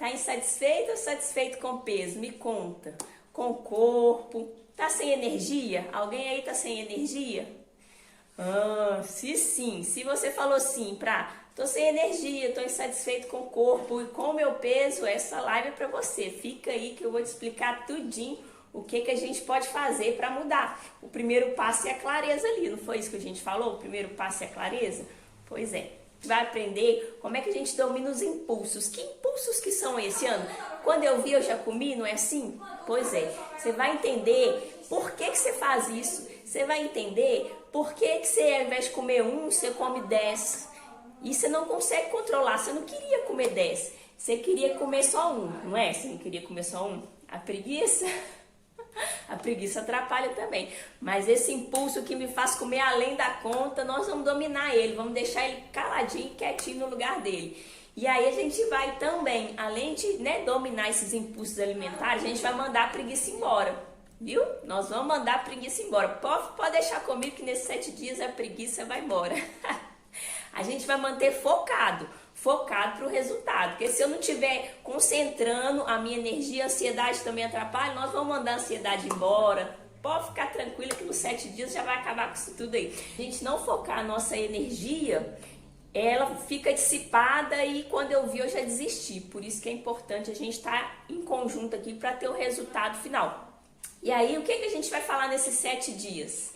Tá insatisfeito ou satisfeito com o peso? Me conta. Com o corpo? Tá sem energia? Alguém aí tá sem energia? Se sim, se você falou sim tô sem energia, tô insatisfeito com o corpo e com o meu peso, essa live é pra você. Fica aí que eu vou te explicar tudinho o que a gente pode fazer para mudar. O primeiro passo é a clareza ali, não foi isso que a gente falou? O primeiro passo é a clareza? Pois é. Vai aprender como é que a gente domina os impulsos. Que impulsos que são esse ano? Quando eu vi, eu já comi, não é assim? Pois é. Você vai entender por que você faz isso. Você vai entender por que você, ao invés de comer você come 10. E você não consegue controlar. Você não queria comer 10. Você queria comer só não é? Você não queria comer só A preguiça... A preguiça atrapalha também, mas esse impulso que me faz comer além da conta, nós vamos dominar ele, vamos deixar ele caladinho, quietinho no lugar dele. E aí a gente vai também, além de dominar esses impulsos alimentares, a gente vai mandar a preguiça embora, viu? Nós vamos mandar a preguiça embora. Pode deixar comigo que nesses 7 dias a preguiça vai embora. A gente vai manter focado para o resultado, porque se eu não estiver concentrando a minha energia, a ansiedade também atrapalha, nós vamos mandar a ansiedade embora. Pode ficar tranquila que nos 7 dias já vai acabar com isso tudo aí. A gente não focar a nossa energia, ela fica dissipada e quando eu vi eu já desisti. Por isso que é importante a gente estar em conjunto aqui para ter o resultado final. E aí, o que a gente vai falar nesses 7 dias?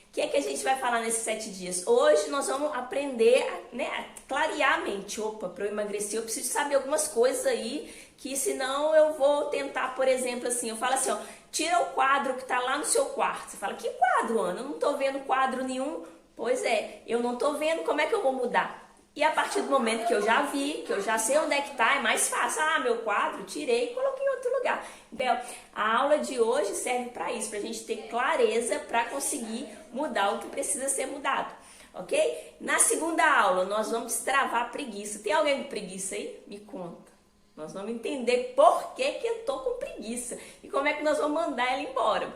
O que a gente vai falar nesses 7 dias? Hoje nós vamos aprender a clarear a mente. Opa, para eu emagrecer eu preciso saber algumas coisas aí, que senão eu vou tentar, por exemplo, assim, eu falo assim, ó, tira o quadro que tá lá no seu quarto. Você fala, que quadro, Ana? Eu não tô vendo quadro nenhum. Pois é, eu não tô vendo, como é que eu vou mudar? E a partir do momento que eu já vi, que eu já sei onde é que tá, é mais fácil. Meu quadro, tirei e coloquei em outro lugar. Então, a aula de hoje serve para isso, pra gente ter clareza para conseguir mudar o que precisa ser mudado, ok? Na segunda aula, nós vamos destravar a preguiça. Tem alguém com preguiça aí? Me conta. Nós vamos entender por que eu tô com preguiça e como é que nós vamos mandar ela embora.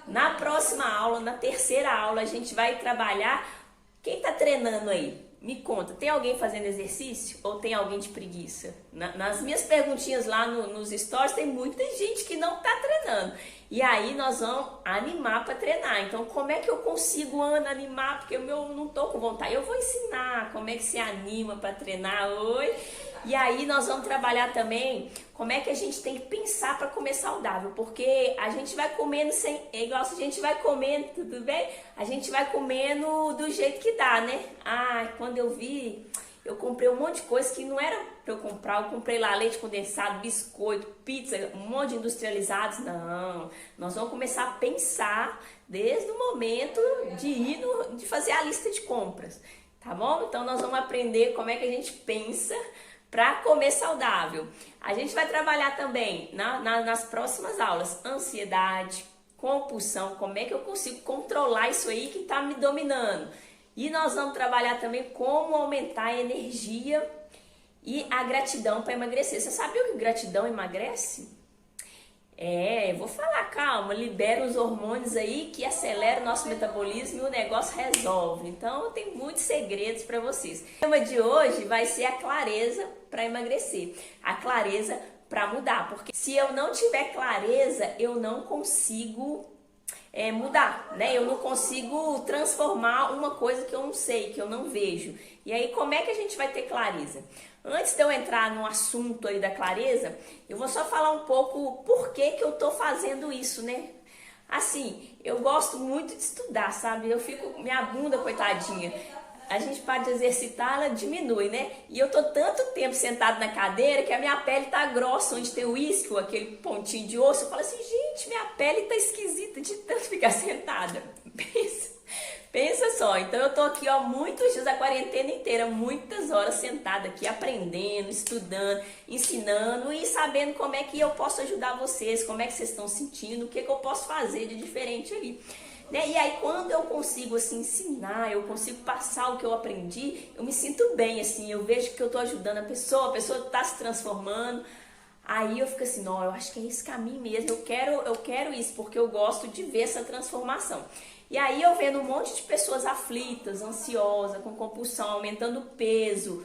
Na próxima aula, na terceira aula, a gente vai trabalhar... Quem tá treinando aí? Me conta, tem alguém fazendo exercício ou tem alguém de preguiça? Nas minhas perguntinhas lá nos stories tem muita gente que não tá treinando. E aí nós vamos animar para treinar. Então como é que eu consigo, Ana, animar? Porque eu não tô com vontade. Eu vou ensinar como é que se anima para treinar hoje. E aí nós vamos trabalhar também como é que a gente tem que pensar para comer saudável. Porque a gente vai comendo é igual se a gente vai comendo, tudo bem? A gente vai comendo do jeito que dá, né? Quando eu vi, eu comprei um monte de coisa que não era para eu comprar. Eu comprei lá leite condensado, biscoito, pizza, um monte de industrializados. Não, nós vamos começar a pensar desde o momento de fazer a lista de compras, tá bom? Então nós vamos aprender como é que a gente pensa para comer saudável. A gente vai trabalhar também nas próximas aulas ansiedade, compulsão, como é que eu consigo controlar isso aí que está me dominando. E nós vamos trabalhar também como aumentar a energia e a gratidão para emagrecer. Você sabia que gratidão emagrece? Vou falar, calma, libera os hormônios aí que acelera o nosso metabolismo e o negócio resolve. Então, tem muitos segredos para vocês. O tema de hoje vai ser a clareza para emagrecer, a clareza para mudar, porque se eu não tiver clareza, eu não consigo mudar, né? Eu não consigo transformar uma coisa que eu não sei, que eu não vejo. E aí, como é que a gente vai ter clareza? Antes de eu entrar no assunto aí da clareza, eu vou só falar um pouco por que eu tô fazendo isso, né? Assim, eu gosto muito de estudar, sabe? Minha bunda, coitadinha, a gente para de exercitar, ela diminui, né? E eu tô tanto tempo sentado na cadeira que a minha pele tá grossa, onde tem o isquio, aquele pontinho de osso. Eu falo assim, gente, minha pele tá esquisita de tanto ficar sentada. Pensa só, então eu tô aqui, ó, muitos dias, a quarentena inteira, muitas horas sentada aqui, aprendendo, estudando, ensinando e sabendo como é que eu posso ajudar vocês, como é que vocês estão sentindo, o que eu posso fazer de diferente ali. Né? E aí quando eu consigo assim ensinar, eu consigo passar o que eu aprendi, eu me sinto bem, assim, eu vejo que eu tô ajudando a pessoa tá se transformando. Aí eu fico assim, não, eu acho que é esse caminho mesmo, eu quero isso, porque eu gosto de ver essa transformação. E aí eu vendo um monte de pessoas aflitas, ansiosas, com compulsão, aumentando o peso,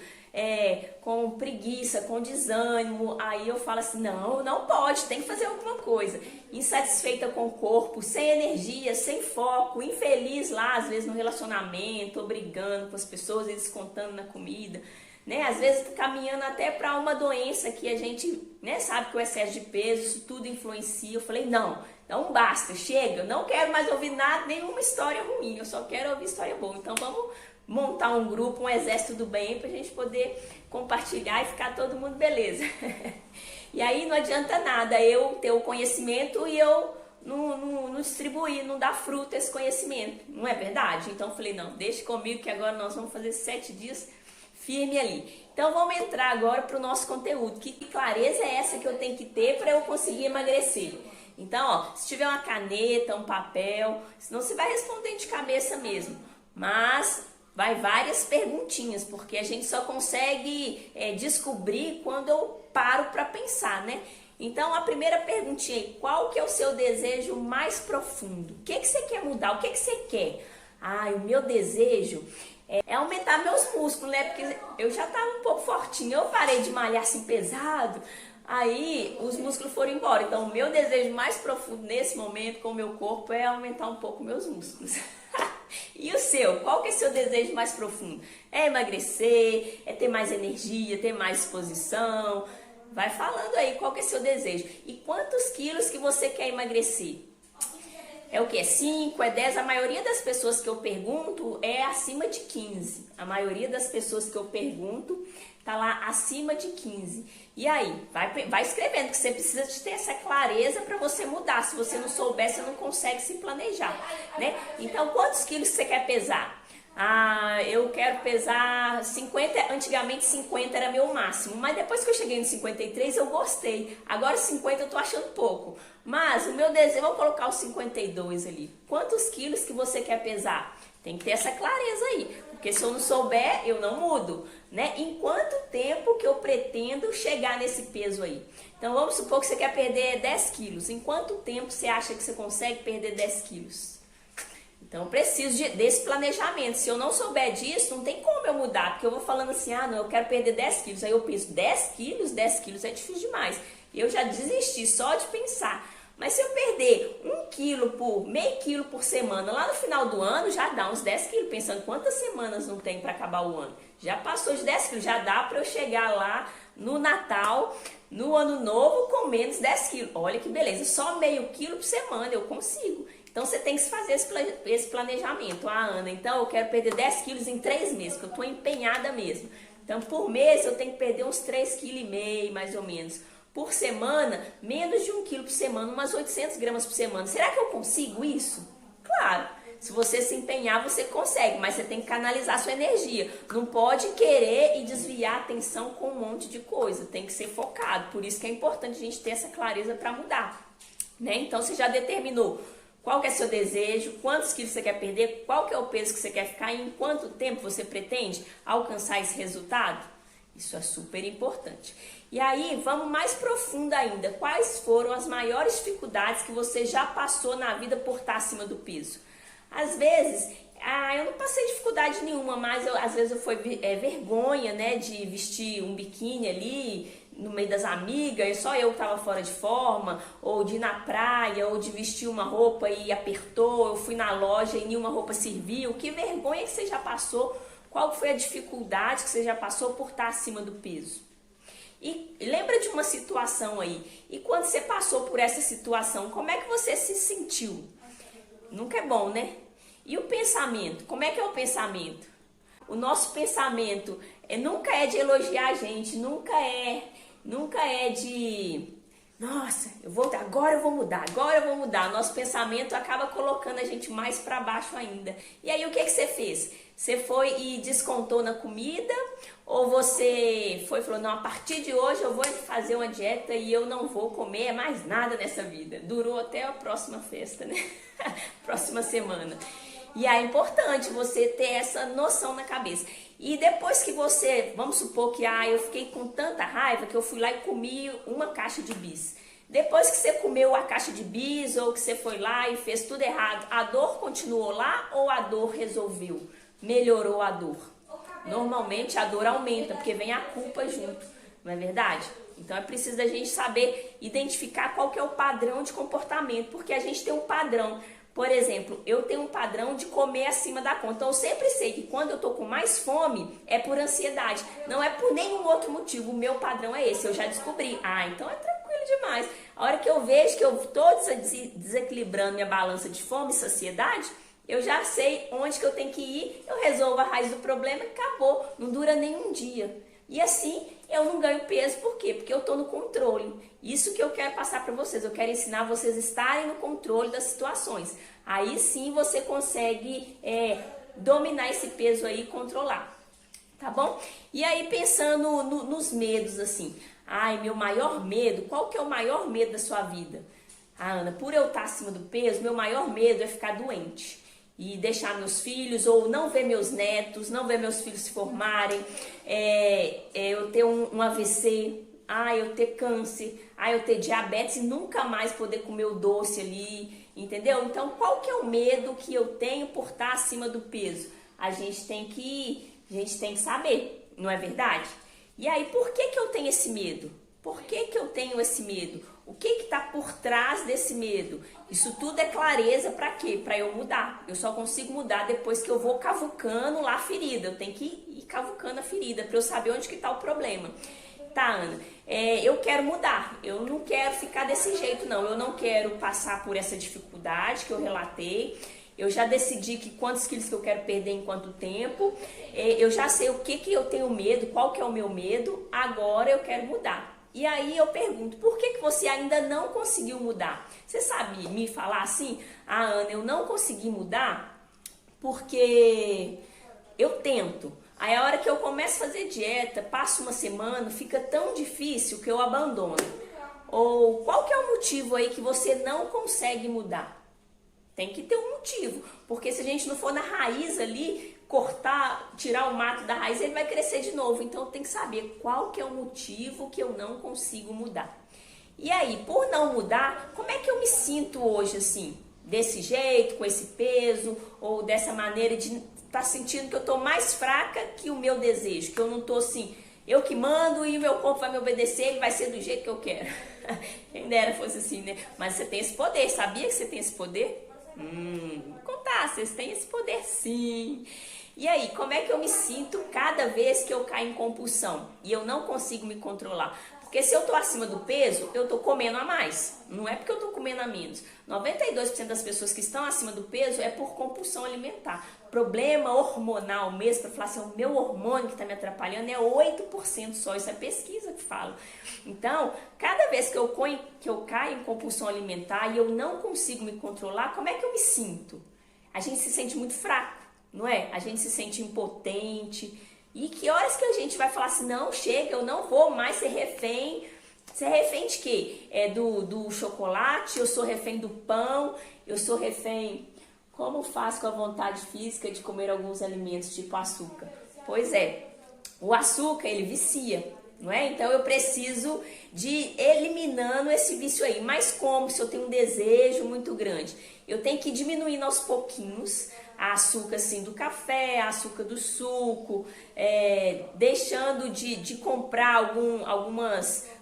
com preguiça, com desânimo, aí eu falo assim, não, não pode, tem que fazer alguma coisa. Insatisfeita com o corpo, sem energia, sem foco, infeliz lá, às vezes no relacionamento, ou brigando com as pessoas, eles contando na comida, né? Às vezes caminhando até para uma doença que a gente, né, sabe que o excesso de peso, isso tudo influencia. Eu falei, não, então basta, chega, eu não quero mais ouvir nada, nenhuma história ruim, eu só quero ouvir história boa. Então vamos montar um grupo, um exército do bem, pra gente poder compartilhar e ficar todo mundo beleza. E aí não adianta nada eu ter o conhecimento e eu não distribuir, não dar fruto a esse conhecimento, não é verdade? Então eu falei, não, deixa comigo que agora nós vamos fazer 7 dias firme ali. Então vamos entrar agora para o nosso conteúdo. Que clareza é essa que eu tenho que ter para eu conseguir emagrecer? Então, ó, se tiver uma caneta, um papel, senão você vai responder de cabeça mesmo. Mas vai várias perguntinhas, porque a gente só consegue descobrir quando eu paro para pensar, né? Então, a primeira perguntinha aí, qual que é o seu desejo mais profundo? O que você quer mudar? O que você quer? Ah, o meu desejo é aumentar meus músculos, né? Porque eu já tava um pouco fortinha, eu parei de malhar assim pesado, aí os músculos foram embora. Então, o meu desejo mais profundo nesse momento com o meu corpo é aumentar um pouco meus músculos. E o seu? Qual que é o seu desejo mais profundo? É emagrecer, é ter mais energia, ter mais disposição? Vai falando aí qual que é o seu desejo. E quantos quilos que você quer emagrecer? É o que? É 5, é 10? A maioria das pessoas que eu pergunto é acima de 15. A maioria das pessoas que eu pergunto tá lá acima de 15. E aí, vai escrevendo, que você precisa de ter essa clareza para você mudar. Se você não souber, você não consegue se planejar, né? Então, quantos quilos você quer pesar? Ah, eu quero pesar 50, antigamente 50 era meu máximo, mas depois que eu cheguei no 53 eu gostei, agora 50 eu tô achando pouco, mas o meu desejo, vou colocar os 52 ali. Quantos quilos que você quer pesar? Tem que ter essa clareza aí, porque se eu não souber, eu não mudo, né? Em quanto tempo que eu pretendo chegar nesse peso aí? Então vamos supor que você quer perder 10 quilos, em quanto tempo você acha que você consegue perder 10 quilos? Então eu preciso desse planejamento. Se eu não souber disso, não tem como eu mudar, porque eu vou falando assim, ah não, eu quero perder 10 quilos, aí eu penso, 10 quilos? 10 quilos é difícil demais. Eu já desisti só de pensar. Mas se eu perder 1 quilo por meio quilo por semana, lá no final do ano já dá uns 10 quilos, pensando quantas semanas não tem para acabar o ano. Já passou de 10 quilos, já dá para eu chegar lá no Natal, no Ano Novo, com menos 10 quilos. Olha que beleza, só meio quilo por semana eu consigo. Então você tem que fazer esse planejamento. Ah, Ana, então eu quero perder 10 quilos em 3 meses, que eu estou empenhada mesmo. Então por mês eu tenho que perder uns 3,5 kg mais ou menos. Por semana, menos de 1 quilo por semana, umas 800 gramas por semana. Será que eu consigo isso? Claro, se você se empenhar, você consegue, mas você tem que canalizar a sua energia. Não pode querer e desviar a atenção com um monte de coisa, tem que ser focado. Por isso que é importante a gente ter essa clareza para mudar, né? Então você já determinou qual que é seu desejo, quantos quilos você quer perder, qual que é o peso que você quer ficar e em quanto tempo você pretende alcançar esse resultado? Isso é super importante. E aí, vamos mais profundo ainda. Quais foram as maiores dificuldades que você já passou na vida por estar acima do peso? Às vezes, eu não passei dificuldade nenhuma, mas às vezes foi vergonha, né, de vestir um biquíni ali no meio das amigas, só eu que estava fora de forma, ou de ir na praia, ou de vestir uma roupa e apertou, eu fui na loja e nenhuma roupa serviu. Que vergonha que você já passou? Qual foi a dificuldade que você já passou por estar acima do peso? E lembra de uma situação aí. E quando você passou por essa situação, como é que você se sentiu? Nunca é bom, né? E o pensamento? Como é que é o pensamento? O nosso pensamento nunca é de elogiar a gente, nunca é de... Nossa, agora eu vou mudar. Nosso pensamento acaba colocando a gente mais para baixo ainda. E aí o que você fez? Você foi e descontou na comida? Ou você foi e falou, não, a partir de hoje eu vou fazer uma dieta e eu não vou comer mais nada nessa vida. Durou até a próxima festa, né? Próxima semana. E é importante você ter essa noção na cabeça. E depois que você, vamos supor que eu fiquei com tanta raiva que eu fui lá e comi uma caixa de bis. Depois que você comeu a caixa de bis ou que você foi lá e fez tudo errado, a dor continuou lá ou a dor resolveu? Melhorou a dor? normalmente a dor aumenta, porque vem a culpa junto, não é verdade? Então é preciso a gente saber identificar qual que é o padrão de comportamento, porque a gente tem um padrão. Por exemplo, eu tenho um padrão de comer acima da conta. Então eu sempre sei que quando eu tô com mais fome é por ansiedade, não é por nenhum outro motivo. O meu padrão é esse, eu já descobri. Ah, então é tranquilo demais. A hora que eu vejo que eu tô desequilibrando minha balança de fome e saciedade, eu já sei onde que eu tenho que ir, eu resolvo a raiz do problema e acabou. Não dura nem um dia. E assim eu não ganho peso, por quê? Porque eu estou no controle. Isso que eu quero passar para vocês, eu quero ensinar vocês a estarem no controle das situações. Aí sim você consegue dominar esse peso aí e controlar, tá bom? E aí pensando nos medos assim, ai, meu maior medo, qual que é o maior medo da sua vida? Ah, Ana, por eu estar acima do peso, meu maior medo é ficar doente e deixar meus filhos, ou não ver meus netos, não ver meus filhos se formarem, eu ter um AVC, eu ter câncer, eu ter diabetes e nunca mais poder comer o doce ali, entendeu? Então, qual que é o medo que eu tenho por estar acima do peso? A gente tem que saber, não é verdade? E aí, por que que eu tenho esse medo? Por que que eu tenho esse medo? O que está por trás desse medo? Isso tudo é clareza para quê? Para eu mudar. Eu só consigo mudar depois que eu vou cavucando lá a ferida. Eu tenho que ir cavucando a ferida para eu saber onde que está o problema. Tá, Ana, eu quero mudar. Eu não quero ficar desse jeito, não. Eu não quero passar por essa dificuldade que eu relatei. Eu já decidi que quantos quilos que eu quero perder em quanto tempo. Eu já sei o que que eu tenho medo, qual que é o meu medo. Agora eu quero mudar. E aí eu pergunto, por que que você ainda não conseguiu mudar? Você sabe me falar assim? Ah, Ana, eu não consegui mudar porque eu tento. Aí a hora que eu começo a fazer dieta, passo uma semana, fica tão difícil que eu abandono. Ou qual que é o motivo aí que você não consegue mudar? Tem que ter um motivo, porque se a gente não for na raiz ali, cortar, tirar o mato da raiz, ele vai crescer de novo. Então tem que saber qual que é o motivo que eu não consigo mudar. E aí, por não mudar, como é que eu me sinto hoje assim? Desse jeito, com esse peso, ou dessa maneira de estar sentindo que eu estou mais fraca que o meu desejo, que eu não estou assim, eu que mando e o meu corpo vai me obedecer, ele vai ser do jeito que eu quero. Quem dera fosse assim, né? Mas você tem esse poder, sabia que você tem esse poder? Vou contar, vocês têm esse poder sim. E aí, como é que eu me sinto cada vez que eu caio em compulsão e eu não consigo me controlar? Porque se eu tô acima do peso, eu tô comendo a mais. Não é porque eu tô comendo a menos. 92% das pessoas que estão acima do peso é por compulsão alimentar. Problema hormonal mesmo, para falar assim, o meu hormônio que tá me atrapalhando é 8% só. Isso é pesquisa que fala. Então, cada vez que eu caio em compulsão alimentar e eu não consigo me controlar, como é que eu me sinto? A gente se sente muito fraco, não é? A gente se sente impotente. E que horas que a gente vai falar assim, não, chega, eu não vou mais ser refém. Ser refém de quê? Do chocolate, eu sou refém do pão, eu sou refém... Como faço com a vontade física de comer alguns alimentos, tipo açúcar? Pois é, o açúcar, ele vicia, não é? Então eu preciso de ir eliminando esse vício aí. Mas como? Se eu tenho um desejo muito grande, eu tenho que ir diminuindo aos pouquinhos a açúcar assim do café, a açúcar do suco, deixando de comprar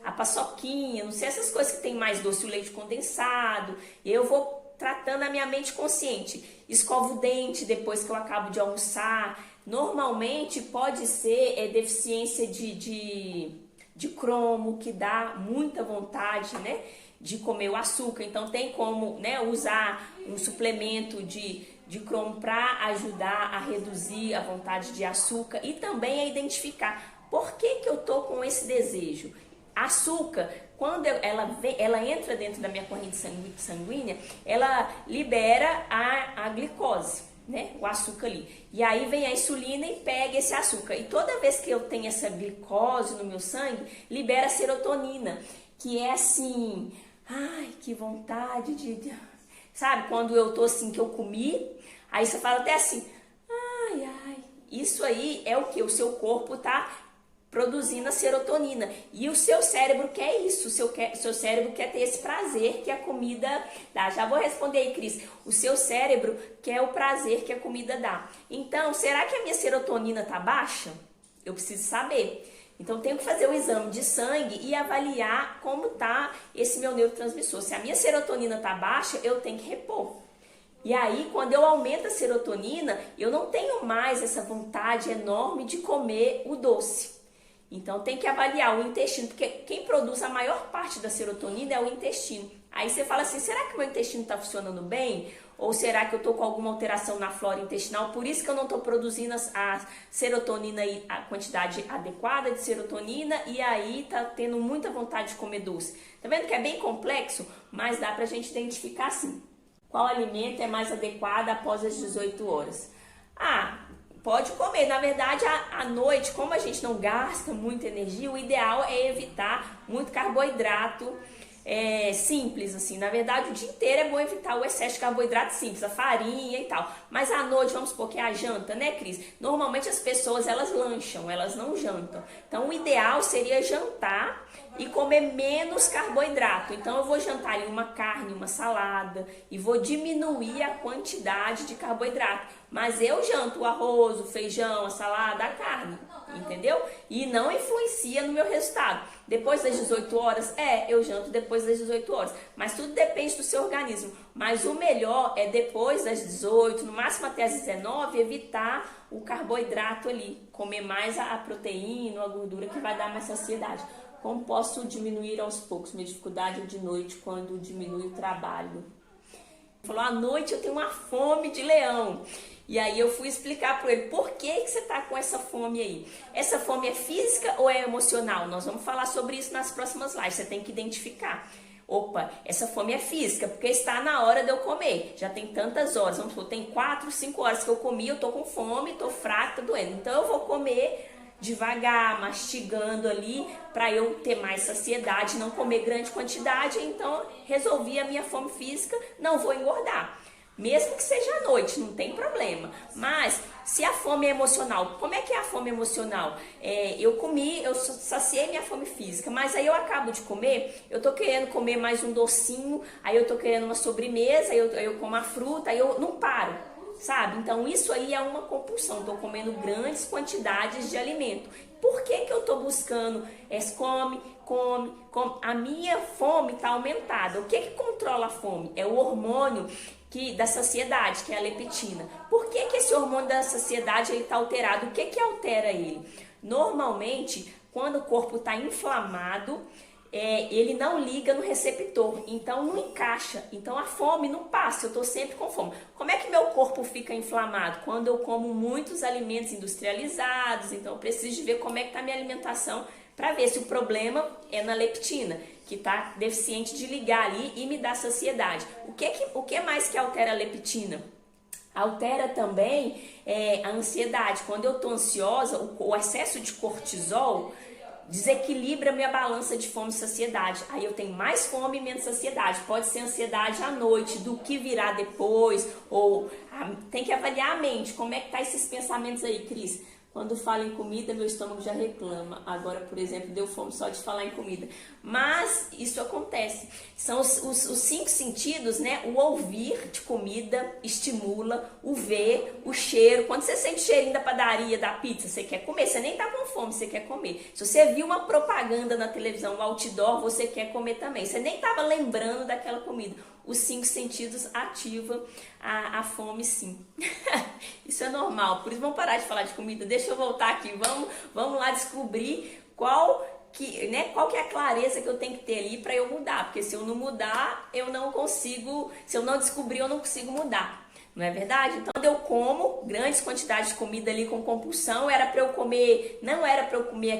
a paçoquinha, não sei, essas coisas que tem mais doce, o leite condensado. Eu vou tratando a minha mente consciente. Escovo o dente depois que eu acabo de almoçar. Normalmente pode ser deficiência de cromo, que dá muita vontade, né, de comer o açúcar. Então tem como, né, usar um suplemento de cromo para ajudar a reduzir a vontade de açúcar e também a identificar por que que eu tô com esse desejo. Açúcar, quando ela entra dentro da minha corrente sanguínea, ela libera a glicose, né? O açúcar ali. E aí vem a insulina e pega esse açúcar. E toda vez que eu tenho essa glicose no meu sangue, libera a serotonina, que é assim, ai, que vontade sabe, quando eu tô assim, que eu comi, aí você fala até assim, ai, ai. Isso aí é o que? O seu corpo tá produzindo a serotonina. E o seu cérebro quer isso, seu cérebro quer ter esse prazer que a comida dá. Já vou responder aí, Cris. O seu cérebro quer o prazer que a comida dá. Então, será que a minha serotonina tá baixa? Eu preciso saber. Então, tenho que fazer o exame de sangue e avaliar como tá esse meu neurotransmissor. Se a minha serotonina tá baixa, eu tenho que repor. E aí, quando eu aumento a serotonina, eu não tenho mais essa vontade enorme de comer o doce. Então, tem que avaliar o intestino, porque quem produz a maior parte da serotonina é o intestino. Aí você fala assim, será que o meu intestino está funcionando bem? Ou será que eu estou com alguma alteração na flora intestinal? Por isso que eu não estou produzindo a serotonina, a quantidade adequada de serotonina, e aí tá tendo muita vontade de comer doce. Tá vendo que é bem complexo, mas dá pra gente identificar sim. Qual alimento é mais adequado após as 18 horas? Pode comer. Na verdade, à noite, como a gente não gasta muita energia, o ideal é evitar muito carboidrato simples, assim. Na verdade, o dia inteiro é bom evitar o excesso de carboidrato simples, a farinha e tal. Mas à noite, vamos supor que é a janta, né, Cris? Normalmente as pessoas, elas lancham, elas não jantam. Então, o ideal seria jantar e comer menos carboidrato. Então, eu vou jantar ali uma carne, uma salada e vou diminuir a quantidade de carboidrato. Mas eu janto o arroz, o feijão, a salada, a carne, entendeu? E não influencia no meu resultado. Depois das 18 horas, eu janto depois das 18 horas. Mas tudo depende do seu organismo. Mas o melhor é depois das 18, no máximo até as 19, evitar o carboidrato ali. Comer mais a proteína, a gordura que vai dar mais saciedade. Como posso diminuir aos poucos? Minha dificuldade é de noite, quando diminui o trabalho. Falou, à noite eu tenho uma fome de leão. E aí eu fui explicar para ele, por que você tá com essa fome aí? Essa fome é física ou é emocional? Nós vamos falar sobre isso nas próximas lives, você tem que identificar. Opa, essa fome é física, porque está na hora de eu comer. Já tem tantas horas, vamos supor, tem 4, 5 horas que eu comi, eu tô com fome, tô fraca, tô doendo. Então eu vou comer devagar, mastigando ali, para eu ter mais saciedade, não comer grande quantidade. Então resolvi a minha fome física, não vou engordar. Mesmo que seja à noite, não tem problema. Mas se a fome é emocional, como é que é a fome emocional? Eu comi, eu saciei minha fome física, mas aí eu acabo de comer, eu tô querendo comer mais um docinho, aí eu tô querendo uma sobremesa, aí eu como a fruta, aí eu não paro, sabe? Então isso aí é uma compulsão, tô comendo grandes quantidades de alimento. Por que que eu tô buscando come? A minha fome tá aumentada. O que que controla a fome? É o hormônio da saciedade, que é a leptina. Por que que esse hormônio da saciedade ele tá alterado? O que que altera ele? Normalmente, quando o corpo está inflamado, ele não liga no receptor, então não encaixa, então a fome não passa, eu estou sempre com fome. Como é que meu corpo fica inflamado? Quando eu como muitos alimentos industrializados, então eu preciso de ver como é que está a minha alimentação para ver se o problema é na leptina, que está deficiente de ligar ali e me dar saciedade. O que mais que altera a leptina? Altera também a ansiedade. Quando eu estou ansiosa, o excesso de cortisol desequilibra minha balança de fome e saciedade. Aí eu tenho mais fome e menos saciedade. Pode ser ansiedade à noite, do que virá depois, ou tem que avaliar a mente. Como é que tá esses pensamentos aí, Cris? Quando falo em comida, meu estômago já reclama. Agora, por exemplo, deu fome só de falar em comida. Mas isso acontece. São os 5 sentidos, né? O ouvir de comida estimula, o ver, o cheiro. Quando você sente o cheirinho da padaria, da pizza, você quer comer. Você nem tá com fome, você quer comer. Se você viu uma propaganda na televisão, um outdoor, você quer comer também. Você nem tava lembrando daquela comida. Os 5 sentidos ativam a fome, sim. Isso é normal. Por isso vamos parar de falar de comida. Deixa eu voltar aqui. Vamos lá descobrir qual que é a clareza que eu tenho que ter ali para eu mudar. Porque se eu não mudar, eu não consigo. Se eu não descobrir, eu não consigo mudar. Não é verdade? Então, quando eu como grandes quantidades de comida ali com compulsão, era para eu comer, não era para eu comer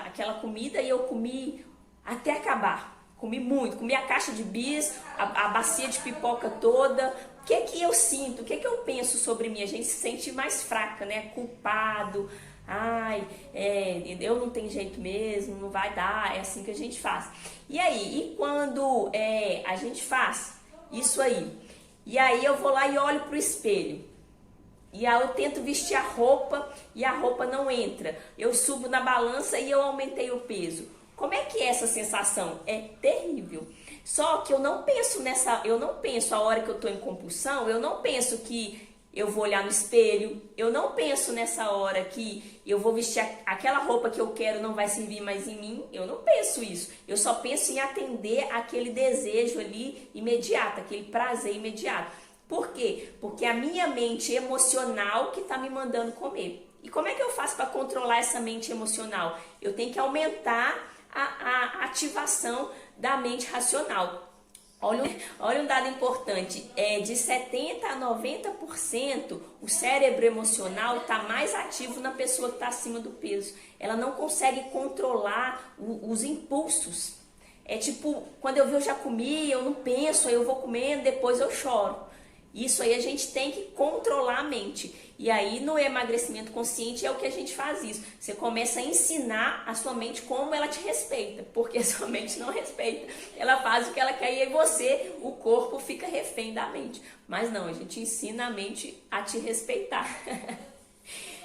aquela comida, e eu comi até acabar. Comi muito, comi a caixa de bis, a bacia de pipoca toda. O que que eu sinto? O que que eu penso sobre mim? A gente se sente mais fraca, né? Culpado. Eu não tenho jeito mesmo, não vai dar, é assim que a gente faz. E aí, quando a gente faz isso aí, e aí eu vou lá e olho pro espelho, E aí eu tento vestir a roupa e a roupa não entra. Eu subo na balança e eu aumentei o peso. Como é que é essa sensação? É terrível. Só que eu não penso a hora que eu tô em compulsão, eu não penso que eu vou olhar no espelho, eu não penso nessa hora que eu vou vestir aquela roupa que eu quero não vai servir mais em mim, eu não penso isso. Eu só penso em atender aquele desejo ali imediato, aquele prazer imediato. Por quê? Porque a minha mente emocional que está me mandando comer. E como é que eu faço para controlar essa mente emocional? Eu tenho que aumentar a ativação da mente racional. Olha um dado importante, de 70% a 90% o cérebro emocional está mais ativo na pessoa que está acima do peso. Ela não consegue controlar os impulsos. É tipo, quando eu já comi, eu não penso, aí eu vou comendo, depois eu choro. Isso aí a gente tem que controlar a mente. E aí no emagrecimento consciente é o que a gente faz isso. Você começa a ensinar a sua mente como ela te respeita. Porque a sua mente não respeita. Ela faz o que ela quer e aí você, o corpo, fica refém da mente. Mas não, a gente ensina a mente a te respeitar.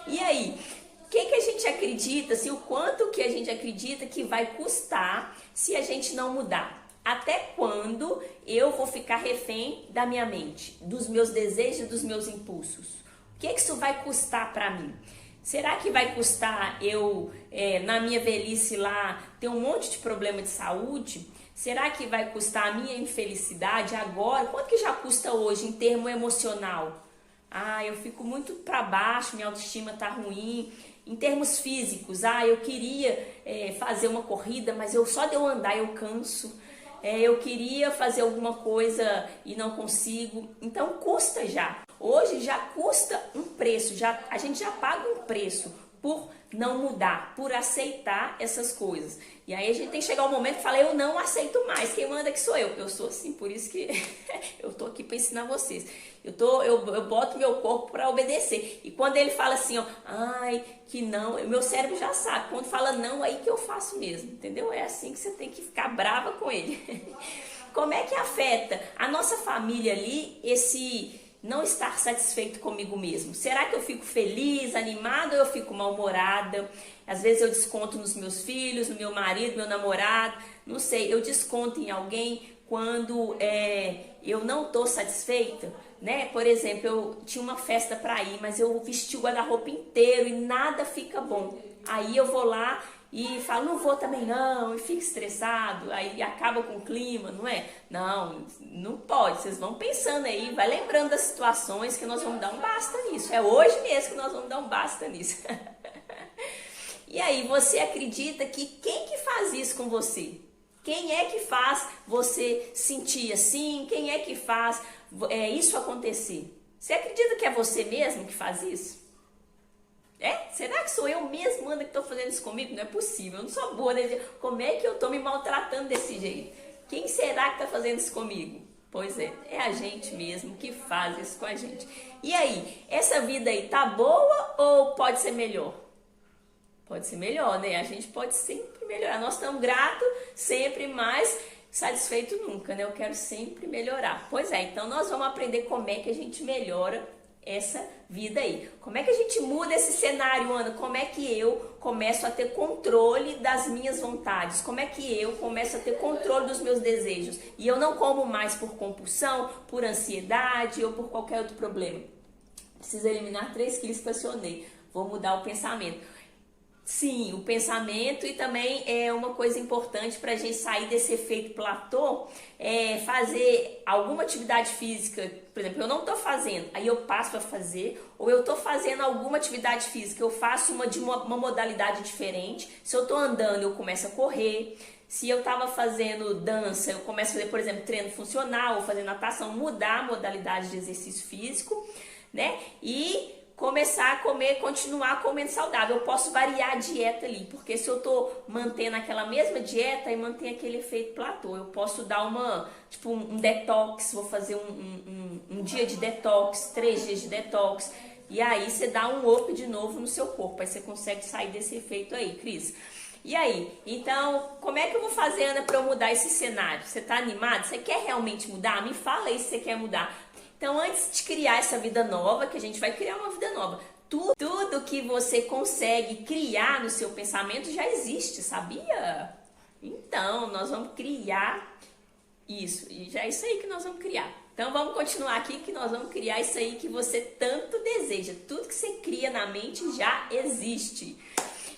E aí, o que a gente acredita, assim, o quanto que a gente acredita que vai custar se a gente não mudar? Até quando eu vou ficar refém da minha mente, dos meus desejos, dos meus impulsos? O que isso vai custar para mim? Será que vai custar eu, na minha velhice lá, ter um monte de problema de saúde? Será que vai custar a minha infelicidade agora? Quanto que já custa hoje em termo emocional? Ah, eu fico muito para baixo, minha autoestima tá ruim. Em termos físicos, eu queria fazer uma corrida, mas só de eu andar eu canso. Eu queria fazer alguma coisa e não consigo. Então custa já. Hoje já custa um preço, a gente já paga um preço por não mudar, por aceitar essas coisas. E aí a gente tem que chegar um momento e falar, eu não aceito mais, quem manda que sou eu. Eu sou assim, por isso que eu tô aqui para ensinar vocês. Eu boto meu corpo para obedecer. E quando ele fala assim, ó, ai, que não, meu cérebro já sabe. Quando fala não, aí que eu faço mesmo, entendeu? É assim que você tem que ficar brava com ele. Como é que afeta a nossa família ali, esse não estar satisfeito comigo mesmo? Será que eu fico feliz, animada ou eu fico mal-humorada? Às vezes eu desconto nos meus filhos, no meu marido, meu namorado, não sei, eu desconto em alguém quando eu não estou satisfeita, né? Por exemplo, eu tinha uma festa para ir, mas eu vesti o guarda-roupa inteiro e nada fica bom. Aí eu vou lá e falo, não vou também não, e fico estressado, aí acaba com o clima, não é? Não, não pode, vocês vão pensando aí, vai lembrando das situações que nós vamos dar um basta nisso, é hoje mesmo que nós vamos dar um basta nisso. E aí, você acredita que quem que faz isso com você? Quem é que faz você sentir assim? Quem é que faz isso acontecer? Você acredita que é você mesmo que faz isso? Será que sou eu mesmo que estou fazendo isso comigo? Não é possível, eu não sou boa. Como é que eu estou me maltratando desse jeito? Quem será que está fazendo isso comigo? Pois é a gente mesmo que faz isso com a gente. E aí, essa vida aí tá boa ou pode ser melhor? Pode ser melhor, né? A gente pode sempre melhorar. Nós estamos gratos sempre, mas satisfeito nunca, né? Eu quero sempre melhorar. Pois é, então nós vamos aprender como é que a gente melhora essa vida aí. Como é que a gente muda esse cenário, Ana? Como é que eu começo a ter controle das minhas vontades? Como é que eu começo a ter controle dos meus desejos? E eu não como mais por compulsão, por ansiedade ou por qualquer outro problema. Preciso eliminar 3 quilos que estacionei. Vou mudar o pensamento. Sim, o pensamento, e também é uma coisa importante para a gente sair desse efeito platô, fazer alguma atividade física. Por exemplo, eu não estou fazendo, aí eu passo a fazer, ou eu estou fazendo alguma atividade física, eu faço uma modalidade diferente. Se eu estou andando, eu começo a correr. Se eu estava fazendo dança, eu começo a fazer, por exemplo, treino funcional, ou fazer natação, mudar a modalidade de exercício físico, né? E começar a comer, continuar comendo saudável. Eu posso variar a dieta ali, porque se eu tô mantendo aquela mesma dieta e mantém aquele efeito platô, eu posso dar um detox, vou fazer um dia de detox, 3 dias de detox, e aí você dá um up de novo no seu corpo, aí você consegue sair desse efeito aí, Cris. E aí, então, como é que eu vou fazer, Ana, para eu mudar esse cenário? Você tá animado? Você quer realmente mudar? Me fala aí se você quer mudar. Então, antes de criar essa vida nova, que a gente vai criar uma vida nova, tudo que você consegue criar no seu pensamento já existe, sabia? Então, nós vamos criar isso, e já é isso aí que nós vamos criar. Então, vamos continuar aqui que nós vamos criar isso aí que você tanto deseja. Tudo que você cria na mente já existe.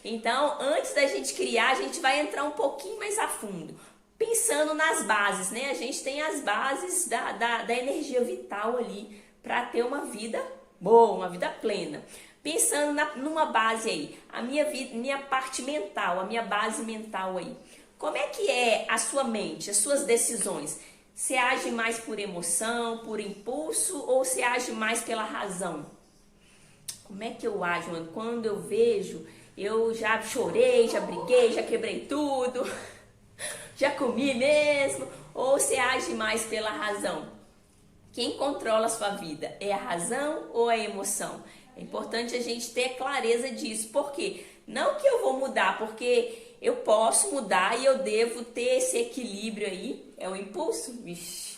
Então, antes da gente criar, a gente vai entrar um pouquinho mais a fundo. Pensando nas bases, né? A gente tem as bases da energia vital ali para ter uma vida boa, uma vida plena. Pensando numa base aí, minha parte mental, a minha base mental aí. Como é que é a sua mente, as suas decisões? Você age mais por emoção, por impulso ou você age mais pela razão? Como é que eu ajo, mano? Quando eu vejo, eu já chorei, já briguei, já quebrei tudo, já comi mesmo. Ou você age mais pela razão? Quem controla a sua vida? É a razão ou a emoção? É importante a gente ter clareza disso. Por quê? Não que eu vou mudar, porque eu posso mudar e eu devo ter esse equilíbrio aí. É o impulso? Vixe.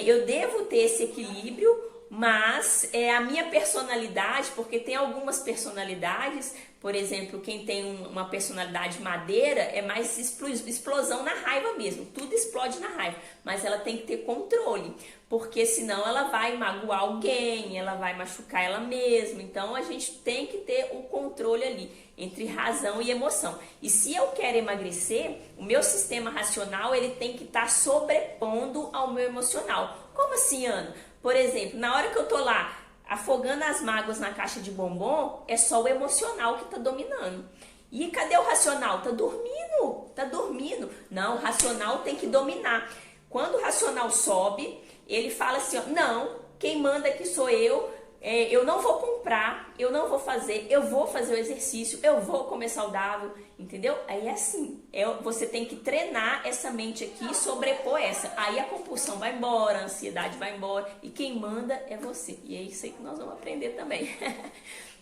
Eu devo ter esse equilíbrio, mas é a minha personalidade, porque tem algumas personalidades, por exemplo, quem tem uma personalidade madeira é mais explosão na raiva mesmo, tudo explode na raiva, mas ela tem que ter controle, porque senão ela vai magoar alguém, ela vai machucar ela mesma. Então a gente tem que ter o controle ali entre razão e emoção. E se eu quero emagrecer, o meu sistema racional ele tem que estar sobrepondo ao meu emocional. Como assim, Ana? Por exemplo, na hora que eu tô lá afogando as mágoas na caixa de bombom, é só o emocional que tá dominando. E cadê o racional? Tá dormindo, tá dormindo. Não, o racional tem que dominar. Quando o racional sobe, ele fala assim, ó, não, quem manda aqui sou eu não vou comprar, eu não vou fazer, eu vou fazer o exercício, eu vou comer saudável, entendeu? Aí é assim, você tem que treinar essa mente aqui e sobrepor essa. Aí a compulsão vai embora, a ansiedade vai embora e quem manda é você. E é isso aí que nós vamos aprender também.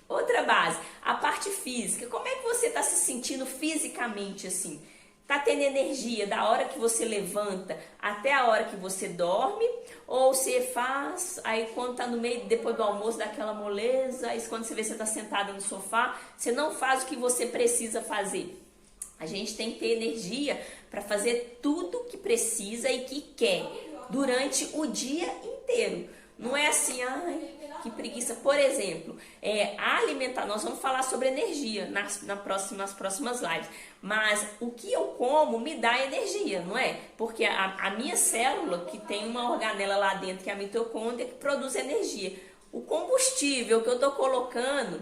Outra base, a parte física. Como é que você está se sentindo fisicamente assim? Tá tendo energia da hora que você levanta até a hora que você dorme? Ou você faz, aí quando tá no meio, depois do almoço, dá aquela moleza, aí quando você vê que você tá sentada no sofá, você não faz o que você precisa fazer. A gente tem que ter energia para fazer tudo que precisa e que quer durante o dia inteiro. Não é assim, ai, que preguiça. Por exemplo, nós vamos falar sobre energia nas próximas lives. Mas o que eu como me dá energia, não é? Porque a minha célula, que tem uma organela lá dentro, que é a mitocôndria, que produz energia. O combustível que eu estou colocando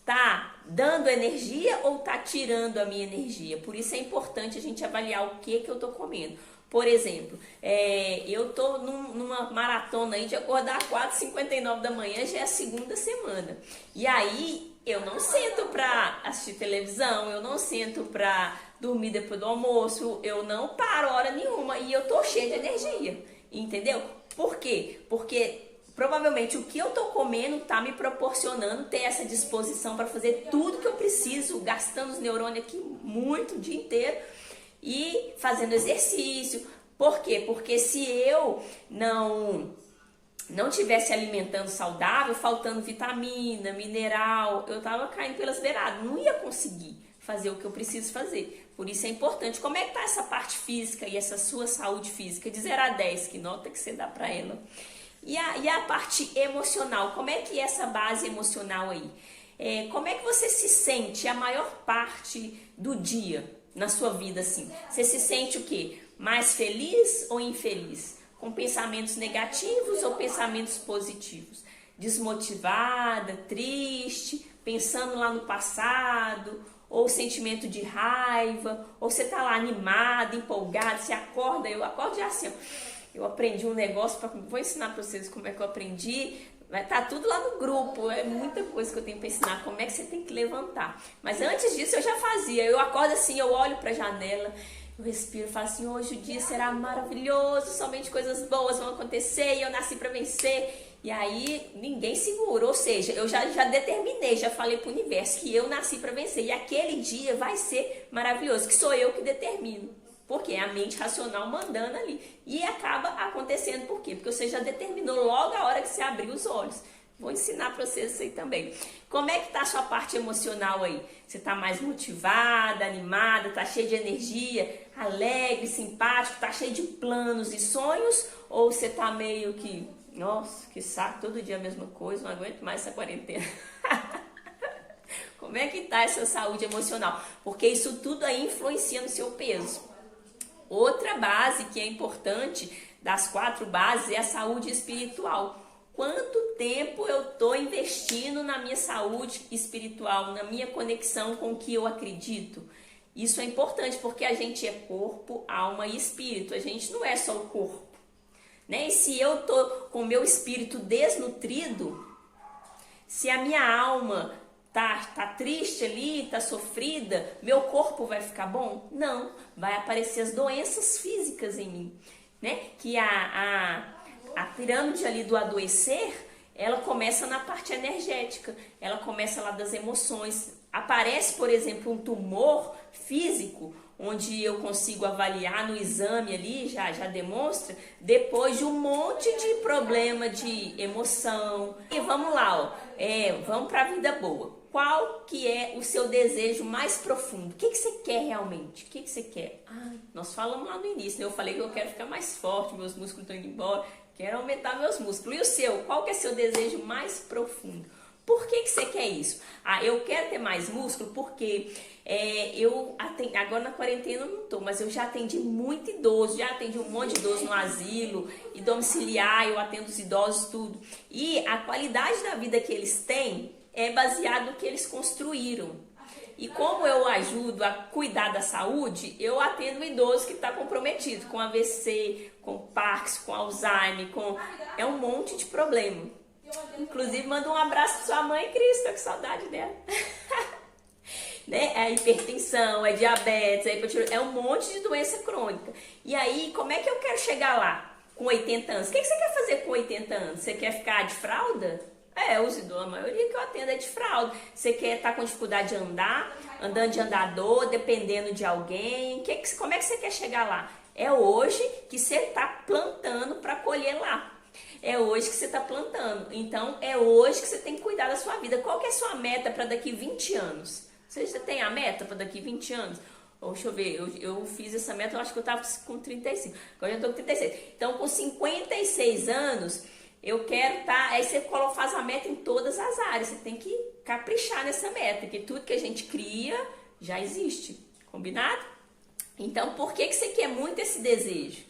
tá dando energia ou tá tirando a minha energia? Por isso é importante a gente avaliar o que eu estou comendo. Por exemplo, eu tô numa maratona aí de acordar às 4h59 da manhã, já é a segunda semana. E aí eu não sento pra assistir televisão, eu não sento pra dormir depois do almoço, eu não paro hora nenhuma e eu tô cheia de energia, entendeu? Por quê? Porque provavelmente o que eu tô comendo tá me proporcionando ter essa disposição para fazer tudo que eu preciso, gastando os neurônios aqui muito o dia inteiro. E fazendo exercício. Por quê? Porque se eu não tivesse alimentando saudável, faltando vitamina, mineral, eu tava caindo pelas beiradas, não ia conseguir fazer o que eu preciso fazer. Por isso é importante. Como é que tá essa parte física e essa sua saúde física? De 0 a 10, que nota que você dá para ela? E a parte emocional, como é que é essa base emocional aí? Como é que você se sente a maior parte do dia? Na sua vida, assim, você se sente o quê? Mais feliz ou infeliz? Com pensamentos negativos ou pensamentos positivos? Desmotivada, triste, pensando lá no passado, ou sentimento de raiva, ou você tá lá animada, empolgada, você acorda, eu acordo já assim, ó, eu aprendi um negócio, vou ensinar para vocês como é que eu aprendi. Vai estar tudo lá no grupo, é muita coisa que eu tenho para ensinar, como é que você tem que levantar. Mas antes disso eu já fazia, eu acordo assim, eu olho para a janela, eu respiro, falo assim, hoje o dia será maravilhoso, somente coisas boas vão acontecer e eu nasci para vencer. E aí ninguém segura, ou seja, eu já determinei, já falei para o universo que eu nasci para vencer e aquele dia vai ser maravilhoso, que sou eu que determino. Porque é a mente racional mandando ali. E acaba acontecendo por quê? Porque você já determinou logo a hora que você abriu os olhos. Vou ensinar para vocês isso aí também. Como é que tá a sua parte emocional aí? Você tá mais motivada, animada, tá cheia de energia, alegre, simpático, tá cheio de planos e sonhos? Ou você tá meio que, nossa, que saco, todo dia a mesma coisa, não aguento mais essa quarentena. Como é que tá essa saúde emocional? Porque isso tudo aí influencia no seu peso. Outra base que é importante das 4 bases é a saúde espiritual. Quanto tempo eu estou investindo na minha saúde espiritual, na minha conexão com o que eu acredito? Isso é importante porque a gente é corpo, alma e espírito. A gente não é só o corpo, né? E se eu estou com o meu espírito desnutrido, se a minha alma tá triste ali, tá sofrida, meu corpo vai ficar bom? Não, vai aparecer as doenças físicas em mim, né? Que a pirâmide ali do adoecer, ela começa na parte energética, ela começa lá das emoções. Aparece, por exemplo, um tumor físico, onde eu consigo avaliar no exame ali, já demonstra, depois de um monte de problema de emoção. E vamos lá, ó, vamos para a vida boa. Qual que é o seu desejo mais profundo? O que você quer realmente? O que você quer? Nós falamos lá no início, né? Eu falei que eu quero ficar mais forte, meus músculos estão indo embora, quero aumentar meus músculos. E o seu? Qual que é seu desejo mais profundo? Por que você quer isso? Eu quero ter mais músculo porque agora na quarentena eu não estou, mas eu já atendi muito idoso, já atendi um monte de idoso no asilo e domiciliar, eu atendo os idosos, tudo. E a qualidade da vida que eles têm é baseado no que eles construíram. E como eu ajudo a cuidar da saúde, eu atendo um idoso que está comprometido com AVC, com Parkinson, com Alzheimer, é um monte de problema. Inclusive, manda um abraço para sua mãe, Cris, tô com saudade dela. Né? É hipertensão, é diabetes, é um monte de doença crônica. E aí, como é que eu quero chegar lá com 80 anos? O que você quer fazer com 80 anos? Você quer ficar de fralda? A maioria que eu atendo é de fralda. Você quer estar com dificuldade de andar, andando de andador, dependendo de alguém? Como é que você quer chegar lá? É hoje que você está plantando para colher lá. É hoje que você está plantando. Então, é hoje que você tem que cuidar da sua vida. Qual que é a sua meta para daqui 20 anos? Você já tem a meta para daqui 20 anos? Deixa eu ver, eu fiz essa meta, eu acho que eu estava com 35. Agora eu já estou com 36. Então, com 56 anos, eu quero estar... Aí você faz a meta em todas as áreas. Você tem que caprichar nessa meta, porque tudo que a gente cria já existe. Combinado? Então, por que você quer muito esse desejo?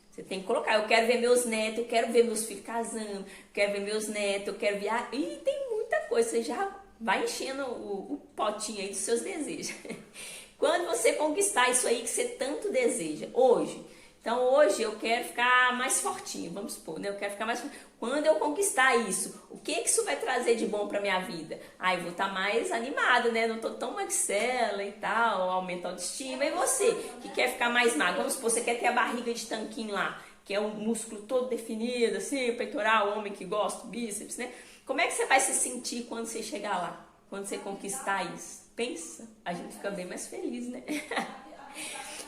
Você tem que colocar, eu quero ver meus netos, eu quero ver meus filhos casando, eu quero ver meus netos, eu quero ver... E tem muita coisa, você já vai enchendo o potinho aí dos seus desejos. Quando você conquistar isso aí que você tanto deseja, hoje... Então, hoje eu quero ficar mais fortinho, vamos supor, né? Eu quero ficar mais... Quando eu conquistar isso, o que isso vai trazer de bom pra minha vida? Eu vou estar mais animada, né? Não tô tão magricela e tal, aumenta a autoestima. E você, que quer ficar mais magro? Vamos supor, você quer ter a barriga de tanquinho lá, que é um músculo todo definido, assim, peitoral, homem que gosta, bíceps, né? Como é que você vai se sentir quando você chegar lá? Quando você conquistar isso? Pensa, a gente fica bem mais feliz, né?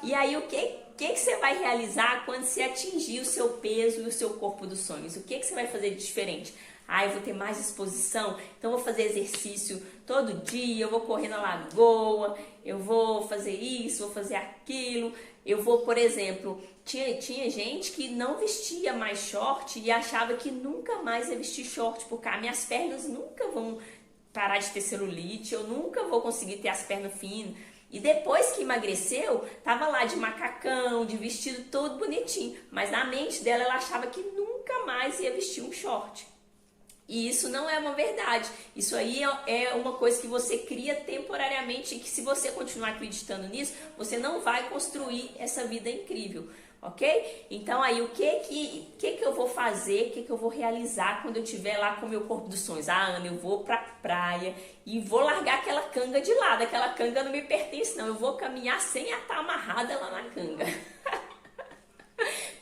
E aí, o que você vai realizar quando você atingir o seu peso e o seu corpo dos sonhos? O que você vai fazer de diferente? Eu vou ter mais disposição, então eu vou fazer exercício todo dia, eu vou correr na lagoa, eu vou fazer isso, vou fazer aquilo. Eu vou, por exemplo, tinha gente que não vestia mais short e achava que nunca mais ia vestir short, porque minhas pernas nunca vão parar de ter celulite, eu nunca vou conseguir ter as pernas finas. E depois que emagreceu, tava lá de macacão, de vestido todo bonitinho. Mas na mente dela, ela achava que nunca mais ia vestir um short. E isso não é uma verdade. Isso aí é uma coisa que você cria temporariamente e que se você continuar acreditando nisso, você não vai construir essa vida incrível. Ok? Então aí o que eu vou fazer, o que eu vou realizar quando eu estiver lá com o meu corpo dos sonhos? Ana, eu vou pra praia e vou largar aquela canga de lado, aquela canga não me pertence não, eu vou caminhar sem estar amarrada lá na canga.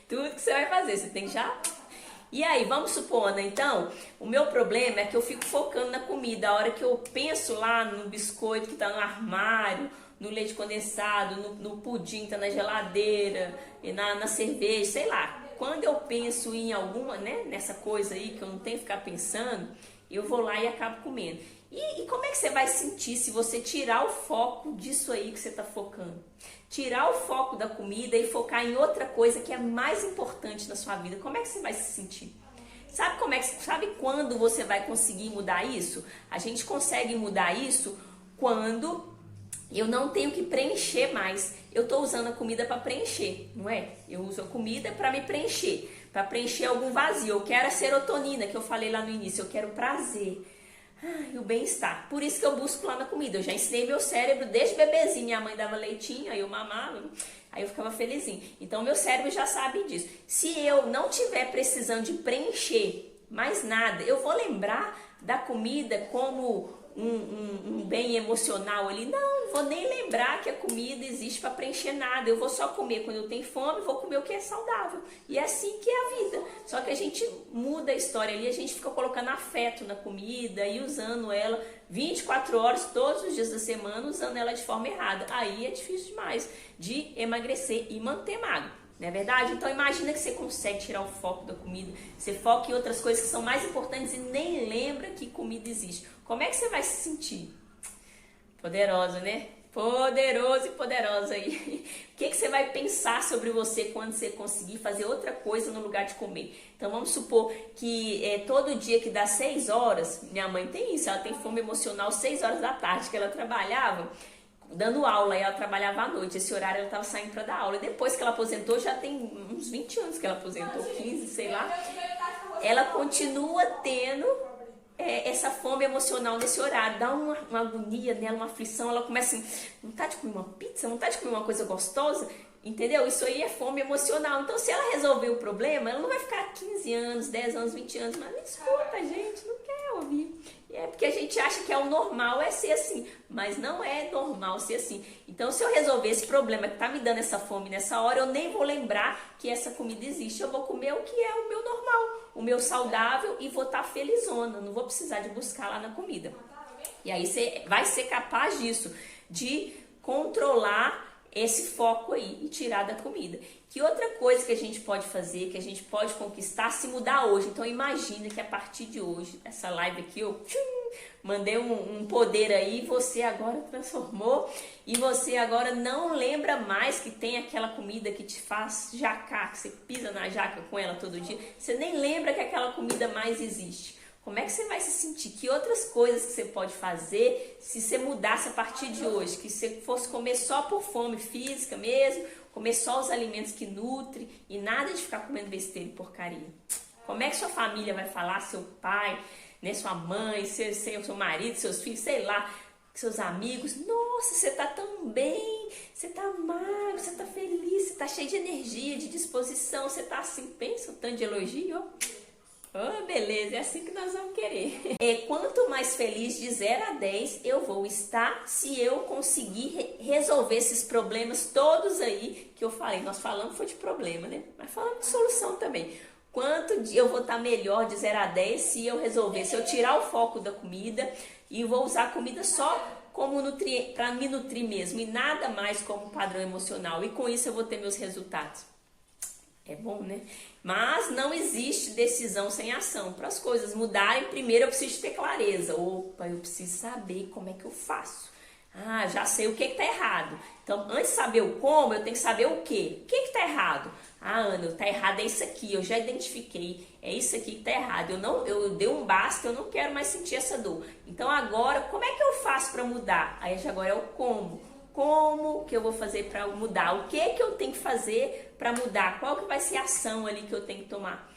Tudo que você vai fazer, você tem que já... E aí, vamos supor, né? Então, o meu problema é que eu fico focando na comida. A hora que eu penso lá no biscoito que tá no armário, no leite condensado, no pudim, tá na geladeira, e na cerveja, sei lá. Quando eu penso em alguma, né, nessa coisa aí que eu não tenho que ficar pensando, eu vou lá e acabo comendo. E como é que você vai sentir se você tirar o foco disso aí que você está focando? Tirar o foco da comida e focar em outra coisa que é mais importante na sua vida. Como é que você vai se sentir? Sabe quando você vai conseguir mudar isso? A gente consegue mudar isso quando eu não tenho que preencher mais. Eu estou usando a comida para preencher, não é? Eu uso a comida para me preencher, para preencher algum vazio. Eu quero a serotonina que eu falei lá no início, eu quero prazer. E o bem-estar. Por isso que eu busco lá na comida. Eu já ensinei meu cérebro desde bebezinho. Minha mãe dava leitinho, aí eu mamava, aí eu ficava felizinho. Então meu cérebro já sabe disso. Se eu não tiver precisando de preencher mais nada, eu vou lembrar da comida como um bem emocional ali. Não vou nem lembrar que a comida existe para preencher nada. Eu vou só comer quando eu tenho fome, vou comer o que é saudável. E é assim que é a vida. Só que a gente muda a história ali, a gente fica colocando afeto na comida e usando ela 24 horas, todos os dias da semana, usando ela de forma errada. Aí é difícil demais de emagrecer e manter magro. Não é verdade? Então imagina que você consegue tirar o foco da comida, você foca em outras coisas que são mais importantes e nem lembra que comida existe. Como é que você vai se sentir? Poderosa, né? Poderoso e poderosa aí. O que você vai pensar sobre você quando você conseguir fazer outra coisa no lugar de comer? Então vamos supor que todo dia que dá 6 horas, minha mãe tem isso, ela tem fome emocional 6 horas da tarde que ela trabalhava, dando aula, e ela trabalhava à noite. Esse horário ela estava saindo para dar aula. E depois que ela aposentou, já tem uns 20 anos que ela aposentou, 15, sei lá. Ela continua tendo essa fome emocional nesse horário. Dá uma agonia nela, uma aflição. Ela começa assim, vontade de comer uma pizza, vontade de comer uma coisa gostosa. Entendeu? Isso aí é fome emocional. Então, se ela resolver o problema, ela não vai ficar 15 anos, 10 anos, 20 anos. Mas não escuta, gente, não quer ouvir. É porque a gente acha que é o normal é ser assim, mas não é normal ser assim. Então, se eu resolver esse problema que tá me dando essa fome nessa hora, eu nem vou lembrar que essa comida existe. Eu vou comer o que é o meu normal, o meu saudável, e vou estar felizona. Não vou precisar de buscar lá na comida. E aí você vai ser capaz disso, de controlar esse foco aí e tirar da comida. Que outra coisa que a gente pode fazer, que a gente pode conquistar, se mudar hoje? Então imagina que a partir de hoje, essa live aqui, eu mandei um poder aí, você agora transformou, e você agora não lembra mais que tem aquela comida que te faz jacar, que você pisa na jaca com ela todo dia, você nem lembra que aquela comida mais existe. Como é que você vai se sentir? Que outras coisas que você pode fazer se você mudasse a partir de hoje? Que você fosse comer só por fome física mesmo, comer só os alimentos que nutrem e nada de ficar comendo besteira e porcaria. Como é que sua família vai falar, seu pai, né, sua mãe, seu marido, seus filhos, sei lá, seus amigos? Nossa, você tá tão bem, você tá magro, você tá feliz, você tá cheio de energia, de disposição, você tá assim, pensa o tanto de elogio, ó. Oh, beleza, é assim que nós vamos querer. Quanto mais feliz de 0 a 10 eu vou estar se eu conseguir resolver esses problemas todos aí que eu falei. Nós falamos foi de problema, né? Mas falamos de solução também. Quanto eu vou estar melhor de 0 a 10 se eu resolver, se eu tirar o foco da comida e vou usar a comida só como para me nutrir mesmo e nada mais como padrão emocional. E com isso eu vou ter meus resultados. É bom, né? Mas não existe decisão sem ação. Para as coisas mudarem, primeiro eu preciso ter clareza. Opa, eu preciso saber como é que eu faço. Ah, já sei o que está errado. Então, antes de saber o como, eu tenho que saber o quê. O que está errado? Ah, Ana, está errado é isso aqui, eu já identifiquei. É isso aqui que está errado. Eu dei um basta, eu não quero mais sentir essa dor. Então, agora, como é que eu faço para mudar? Aí, agora é o como. Como que eu vou fazer para mudar? O que eu tenho que fazer para mudar? Qual que vai ser a ação ali que eu tenho que tomar?